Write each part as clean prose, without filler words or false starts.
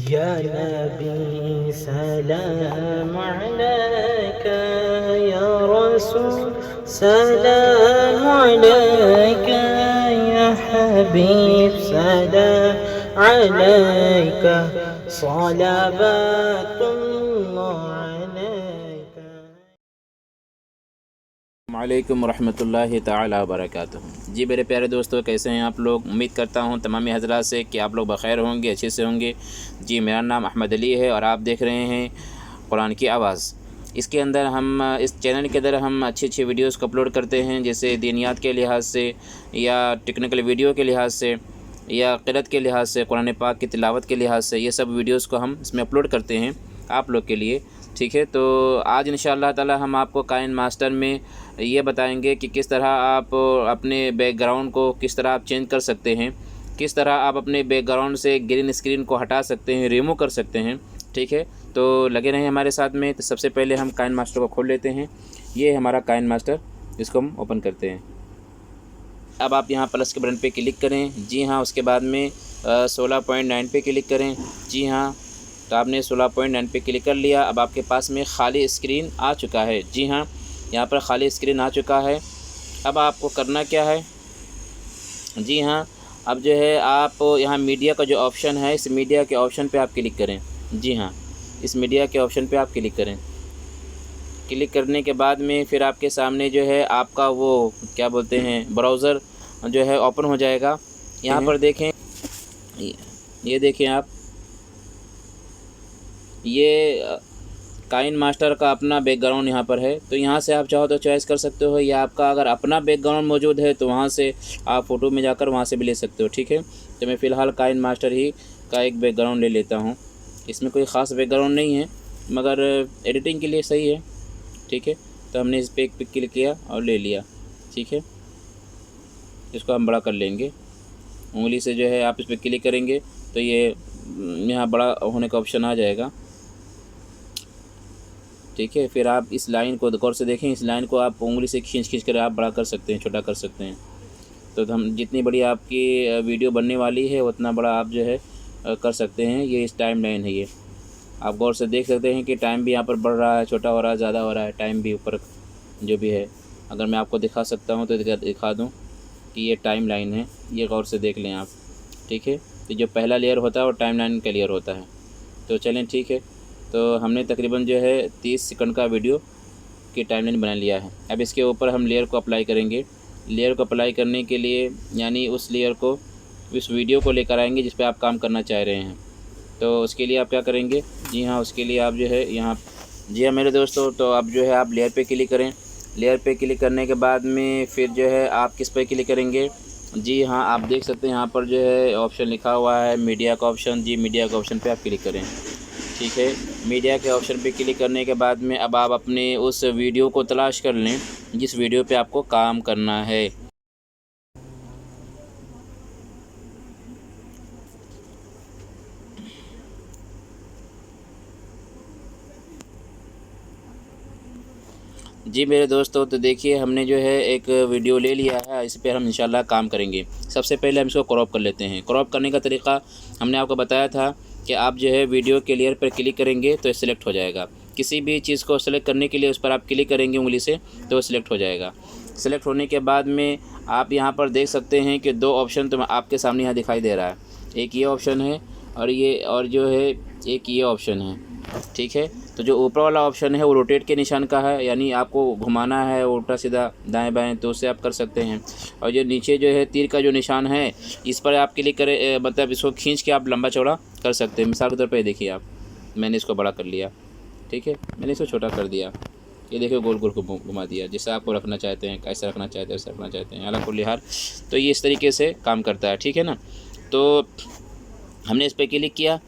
या नबी सलाम अलैका या रसूल सलाम अलैका या हबीब सलाम अलैका सलावतुल्लाह अलैका। वालेकुम रहमतुल्लाहि ताला वबरकातुहू। जी मेरे प्यारे दोस्तों, कैसे हैं आप लोग? उम्मीद करता हूं तमामी हज़रात से कि आप लोग बख़ैर होंगे, अच्छे से होंगे। जी मेरा नाम अहमद अली है और आप देख रहे हैं कुरान की आवाज़। इसके अंदर हम इस चैनल के अंदर हम अच्छी वीडियोस को अपलोड करते हैं, जैसे दीनियात के लिहाज से या टेक्निकल वीडियो के लिहाज से या क़िरात के लिहाज से, कुरान पाक की तिलावत के लिहाज से, ये सब वीडियोस को हम इसमें अपलोड करते हैं आप लोग के लिए। ठीक है, तो आज इंशाअल्लाह ताला हम आपको काइन मास्टर में ये बताएंगे कि किस तरह आप अपने बैकग्राउंड को किस तरह आप चेंज कर सकते हैं, किस तरह आप अपने बैकग्राउंड से ग्रीन स्क्रीन को हटा सकते हैं, रिमूव कर सकते हैं। ठीक है, तो लगे रहें हमारे साथ में। तो सबसे पहले हम काइन मास्टर को खोल लेते हैं। ये है हमारा काइन मास्टर, इसको हम ओपन करते हैं। अब आप यहाँ प्लस के बटन पे क्लिक करें। जी हाँ, उसके बाद में 16.9 पे क्लिक करें। जी हाँ, तो आपने 16.9 पे क्लिक कर लिया। अब आपके पास में खाली स्क्रीन आ चुका है। जी हाँ, यहाँ पर खाली स्क्रीन आ चुका है। अब आपको करना क्या है? जी हाँ, अब जो है आप यहाँ मीडिया का जो ऑप्शन है, इस मीडिया के ऑप्शन पे आप क्लिक करें। जी हाँ, इस मीडिया के ऑप्शन पे आप क्लिक करें। क्लिक करने के बाद में फिर आपके सामने जो है आपका वो क्या बोलते हैं, ब्राउज़र जो है ओपन हो जाएगा। यहाँ पर देखें, ये देखें आप, ये काइन मास्टर का अपना बैकग्राउंड यहाँ पर है। तो यहाँ से आप चाहो तो चॉइस कर सकते हो, या आपका अगर अपना बैकग्राउंड मौजूद है तो वहाँ से आप फ़ोटो में जाकर वहाँ से भी ले सकते हो। ठीक है, तो मैं फ़िलहाल काइन मास्टर ही का एक बैकग्राउंड ले लेता हूँ। इसमें कोई ख़ास बैकग्राउंड नहीं है, मगर एडिटिंग के लिए सही है। ठीक है, तो हमने इस पर एक पिक क्लिक किया और ले लिया। ठीक है, इसको हम बड़ा कर लेंगे। उंगली से जो है आप इस पर क्लिक करेंगे तो ये यहाँ बड़ा होने का ऑप्शन आ जाएगा। ठीक है, फिर आप इस लाइन को गौर से देखें। इस लाइन को आप उंगली से खींच कर आप बड़ा कर सकते हैं, छोटा कर सकते हैं। तो हम जितनी बड़ी आपकी वीडियो बनने वाली है उतना बड़ा आप जो है कर सकते हैं। ये इस टाइम लाइन है, ये आप गौर से देख सकते हैं कि टाइम भी यहाँ पर बढ़ रहा है, छोटा हो रहा है, ज़्यादा हो रहा है, टाइम भी ऊपर जो भी है। अगर मैं आपको दिखा सकता हूँ तो दिखा दूँ कि ये टाइम लाइन है, ये गौर से देख लें आप। ठीक है, तो जो पहला लेयर होता है वो टाइम लाइन का लेयर होता है। तो चलें, ठीक है, तो हमने तकरीबन जो है 30 सेकंड का वीडियो की टाइमलाइन बना लिया है। अब इसके ऊपर हम लेयर को अप्लाई करेंगे। लेयर को अप्लाई करने के लिए यानी उस लेयर को, इस वीडियो को लेकर आएंगे जिस पे आप काम करना चाह रहे हैं। तो उसके लिए आप क्या करेंगे? जी हाँ, उसके लिए आप जो है यहाँ, जी हाँ मेरे दोस्तों, तो आप जो है आप लेयर पे क्लिक करें। लेयर पे क्लिक करने के बाद में फिर जो है आप किस पे क्लिक करेंगे? जी हाँ, आप देख सकते हैं यहाँ पर जो है ऑप्शन लिखा हुआ है मीडिया का ऑप्शन। जी, मीडिया का ऑप्शन पे आप क्लिक करें। ठीक है, मीडिया के ऑप्शन पे क्लिक करने के बाद में अब आप अपने उस वीडियो को तलाश कर लें जिस वीडियो पे आपको काम करना है। जी मेरे दोस्तों, तो देखिए हमने जो है एक वीडियो ले लिया है, इस पर हम इंशाल्लाह काम करेंगे। सबसे पहले हम इसको क्रॉप कर लेते हैं। क्रॉप करने का तरीका हमने आपको बताया था कि आप जो है वीडियो के लेयर पर क्लिक करेंगे तो सिलेक्ट हो जाएगा। किसी भी चीज़ को सेलेक्ट करने के लिए उस पर आप क्लिक करेंगे उंगली से तो सिलेक्ट हो जाएगा। सेलेक्ट होने के बाद में आप यहाँ पर देख सकते हैं कि दो ऑप्शन तो आपके सामने यहाँ दिखाई दे रहा है। एक ये ऑप्शन है और जो है एक ये ऑप्शन है। ठीक है, तो जो ऊपर वाला ऑप्शन है वो रोटेट के निशान का है, यानी आपको घुमाना है उल्टा सीधा दाएं बाएं तो उससे आप कर सकते हैं। और जो नीचे जो है तीर का जो निशान है इस पर आप क्लिक करें, मतलब इसको खींच के आप लंबा चौड़ा कर सकते हैं। मिसाल के तौर पर देखिए आप, मैंने इसको बड़ा कर लिया। ठीक है, मैंने इसको छोटा कर दिया। ये देखिए गोल गोल को घुमा दिया। जैसे आपको रखना चाहते हैं, कैसे रखना चाहते हैं वैसे रखना चाहते हैं, हालांकि लिहार तो ये इस तरीके से काम करता है। ठीक है ना, तो हमने इस पर क्लिक किया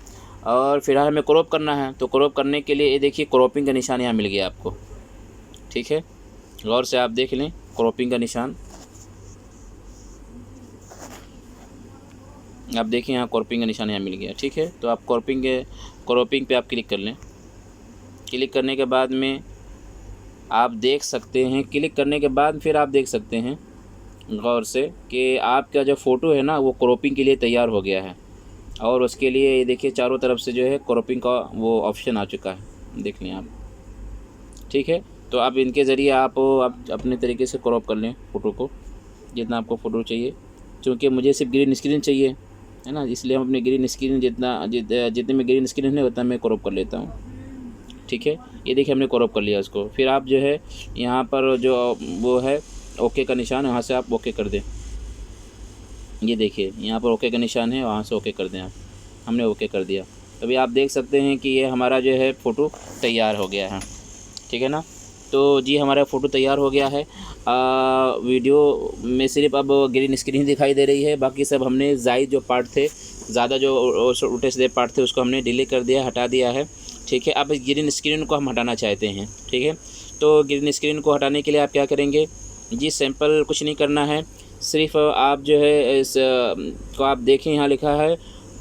और फिर हमें क्रॉप करना है। तो क्रॉप करने के लिए ये देखिए क्रॉपिंग का निशान यहाँ मिल गया आपको। ठीक है, गौर से आप देख लें क्रॉपिंग का निशान, आप देखिए यहाँ क्रॉपिंग का निशान यहाँ मिल गया। ठीक है, तो आप क्रॉपिंग पे आप क्लिक कर लें। क्लिक करने के बाद में आप देख सकते हैं, क्लिक करने के बाद फिर आप देख सकते हैं गौर से कि आपका जो फ़ोटो है ना वो क्रॉपिंग के लिए तैयार हो गया है। और उसके लिए ये देखिए चारों तरफ से जो है क्रॉपिंग का वो ऑप्शन आ चुका है, देख लें आप। ठीक है, तो अब इनके ज़रिए आप अपने तरीके से क्रॉप कर लें फ़ोटो को, जितना आपको फ़ोटो चाहिए। क्योंकि मुझे सिर्फ ग्रीन स्क्रीन चाहिए, है ना, इसलिए हम अपने ग्रीन स्क्रीन जितने में ग्रीन स्क्रीन है उतना मैं क्रॉप कर लेता हूँ। ठीक है, ये देखिए हमने क्रॉप कर लिया उसको। फिर आप जो है यहाँ पर जो वो है ओके का निशान, वहाँ से आप ओके कर दें। ये देखिए यहाँ पर ओके का निशान है, वहाँ से ओके कर दें आप। हमने ओके कर दिया। अभी आप देख सकते हैं कि ये हमारा जो है फ़ोटो तैयार हो गया है। ठीक है ना, तो जी हमारा फ़ोटो तैयार हो गया है। वीडियो में सिर्फ अब ग्रीन स्क्रीन दिखाई दे रही है, बाकी सब हमने ज़ायद जो पार्ट थे, ज़्यादा जो उल्टे सीधे पार्ट थे उसको हमने डिलीट कर दिया, हटा दिया है। ठीक है, अब इस ग्रीन स्क्रीन को हम हटाना चाहते हैं। ठीक है, तो ग्रीन स्क्रीन को हटाने के लिए आप क्या करेंगे जी, सिंपल कुछ नहीं करना है, सिर्फ आप जो है इस को आप देखें, यहाँ लिखा है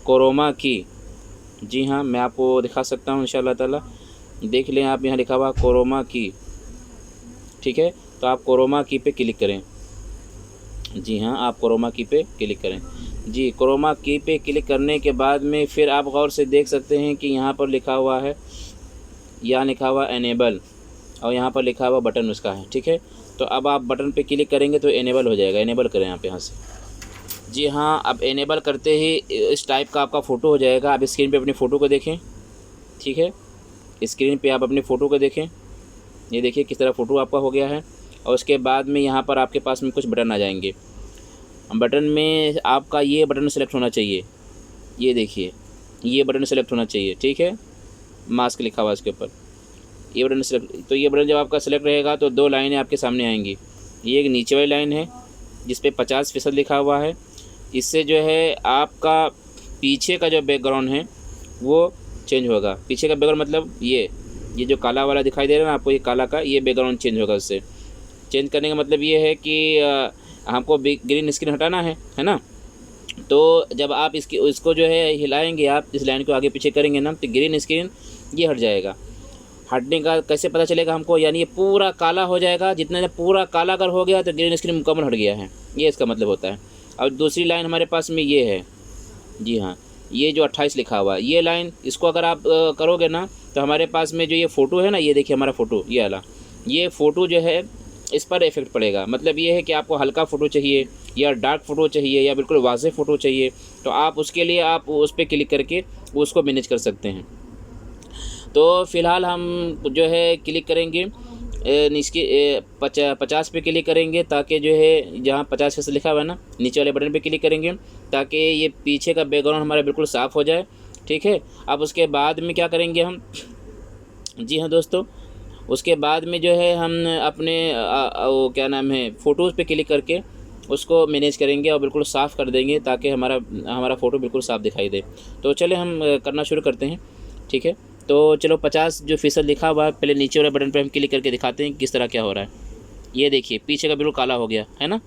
क्रोमा की। जी हाँ, मैं आपको दिखा सकता हूँ इंशाअल्लाह ताला, देख लें आप, यहाँ लिखा हुआ क्रोमा की। ठीक है, तो आप क्रोमा की पे क्लिक करें। जी हाँ, आप क्रोमा की पे क्लिक करें। जी, क्रोमा की पे क्लिक करने के बाद में फिर आप गौर से देख सकते हैं कि यहाँ पर लिखा हुआ है, यहाँ लिखा हुआ एनेबल, और यहाँ पर लिखा हुआ बटन उसका है। ठीक है, तो अब आप बटन पे क्लिक करेंगे तो एनेबल हो जाएगा। एनेबल करें आप यहाँ से। जी हाँ, अब एनेबल करते ही इस टाइप का आपका फ़ोटो हो जाएगा। आप स्क्रीन पे अपनी फ़ोटो को देखें। ठीक है, स्क्रीन पे आप अपनी फ़ोटो को देखें। ये देखिए किस तरह फ़ोटो आपका हो गया है। और उसके बाद में यहाँ पर आपके पास में कुछ बटन आ जाएंगे। बटन में आपका ये बटन सेलेक्ट होना चाहिए। ये देखिए, ये बटन सेलेक्ट होना चाहिए। ठीक है, मास्क लिखा हुआ इसके ऊपर, ये बटन सेलेक्ट। तो ये बटन जब आपका सेलेक्ट रहेगा तो दो लाइनें आपके सामने आएंगी। ये एक नीचे वाली लाइन है जिस पे 50% लिखा हुआ है। इससे जो है आपका पीछे का जो बैकग्राउंड है वो चेंज होगा। पीछे का बैकग्राउंड मतलब ये जो काला वाला दिखाई दे रहा है ना आपको, ये काला का ये बैकग्राउंड चेंज होगा। इससे चेंज करने का मतलब ये है कि हमको ग्रीन स्क्रीन हटाना है ना। तो जब आप इसको जो है हिलाएंगे, आप इस लाइन को आगे पीछे करेंगे ना, तो ग्रीन स्क्रीन ये हट जाएगा। हटने का कैसे पता चलेगा हमको, यानी ये पूरा काला हो जाएगा। जितना जब पूरा काला अगर हो गया तो ग्रीन स्क्रीन मुकम्मल हट गया है, ये इसका मतलब होता है। और दूसरी लाइन हमारे पास में ये है। जी हाँ, ये जो 28 लिखा हुआ है, ये लाइन, इसको अगर आप करोगे ना तो हमारे पास में जो ये फ़ोटो है ना, ये देखिए हमारा फ़ोटो, ये वाला, ये फ़ोटो जो है इस पर इफेक्ट पड़ेगा। मतलब ये है कि आपको हल्का फ़ोटो चाहिए या डार्क फ़ोटो चाहिए या बिल्कुल वाज़ेह फ़ोटो चाहिए, तो आप उसके लिए आप उस पर क्लिक करके उसको मैनेज कर सकते हैं। तो फ़िलहाल हम जो है क्लिक करेंगे इसके 50 पे क्लिक करेंगे, ताकि जो है जहाँ 50% लिखा हुआ है ना, नीचे वाले बटन पे क्लिक करेंगे ताकि ये पीछे का बैकग्राउंड हमारा बिल्कुल साफ़ हो जाए। ठीक है, अब उसके बाद में क्या करेंगे हम, जी हाँ दोस्तों, उसके बाद में जो है हम अपने वो क्या नाम है, फ़ोटोज़ पे क्लिक करके उसको मैनेज करेंगे और बिल्कुल साफ़ कर देंगे ताकि हमारा फ़ोटो बिल्कुल साफ़ दिखाई दे। तो चले हम करना शुरू करते हैं। ठीक है, तो चलो 50% लिखा हुआ है, पहले नीचे वाले बटन पर हम क्लिक करके दिखाते हैं किस तरह क्या हो रहा है। ये देखिए पीछे का बिल्कुल काला हो गया है ना,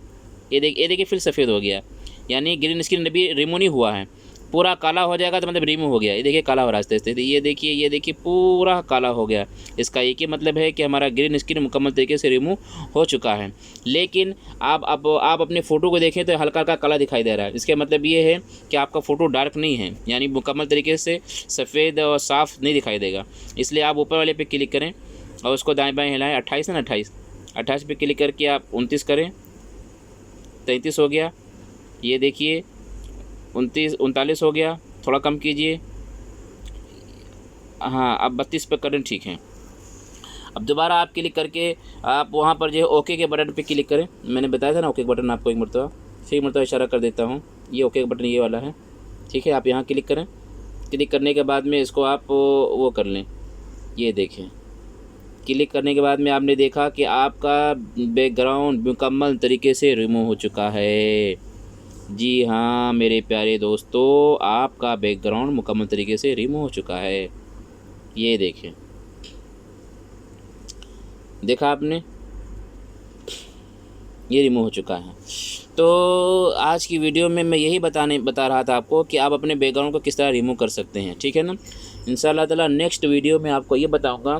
ये देखिए फिर सफ़ेद हो गया, यानी ग्रीन स्क्रीन अभी रिमूव नहीं हुआ है। पूरा काला हो जाएगा तो मतलब रिमूव हो गया। ये देखिए काला हो रहा है आस्ते आस्ते, ये देखिए पूरा काला हो गया। इसका एक ही मतलब है कि हमारा ग्रीन स्क्रीन मुकम्मल तरीके से रिमूव हो चुका है। लेकिन आप अपने फ़ोटो को देखें तो हल्का हल्का काला दिखाई दे रहा है। इसका मतलब ये है कि आपका फ़ोटो डार्क नहीं है, यानी मुकम्मल तरीके से सफ़ेद और साफ़ नहीं दिखाई देगा। इसलिए आप ऊपर वाले पे क्लिक करें और उसको दाएँ बाएँ हिलाएँ। 28 है ना, 28 पे क्लिक करके आप 29 करें, 33 हो गया। ये देखिए 39 हो गया, थोड़ा कम कीजिए। हाँ, अब 32 पे करें, ठीक है। अब दोबारा आप क्लिक करके आप वहाँ पर जो है ओके के बटन पे क्लिक करें। मैंने बताया था ना ओके बटन आपको, एक मरतबा इशारा कर देता हूँ। ये ओके बटन ये वाला है। ठीक है, आप यहाँ क्लिक करें। क्लिक करने के बाद में इसको आप वो कर लें। ये देखें, क्लिक करने के बाद में आपने देखा कि आपका बैकग्राउंड मुकम्मल तरीके से रिमूव हो चुका है। जी हाँ मेरे प्यारे दोस्तों, आपका बैकग्राउंड मुकम्मल तरीके से रिमूव हो चुका है। ये देखें, देखा आपने, ये रिमूव हो चुका है। तो आज की वीडियो में मैं यही बता रहा था आपको कि आप अपने बैकग्राउंड को किस तरह रिमूव कर सकते हैं। ठीक है ना, इंशाअल्लाह ताला नेक्स्ट वीडियो में आपको ये बताऊंगा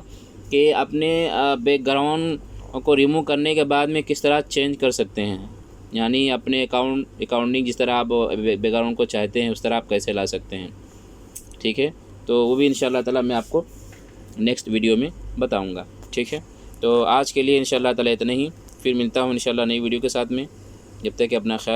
कि अपने बैकग्राउंड को रिमूव करने के बाद में किस तरह चेंज कर सकते हैं। यानी अपने अकाउंटिंग जिस तरह आप बैकग्राउंड को चाहते हैं उस तरह आप कैसे ला सकते हैं। ठीक है, तो वो भी इंशाअल्लाह ताला मैं आपको नेक्स्ट वीडियो में बताऊँगा। ठीक है, तो आज के लिए इंशाअल्लाह ताला इतना ही, फिर मिलता हूँ इंशाअल्लाह नई वीडियो के साथ में। जब तक कि अपना ख्याल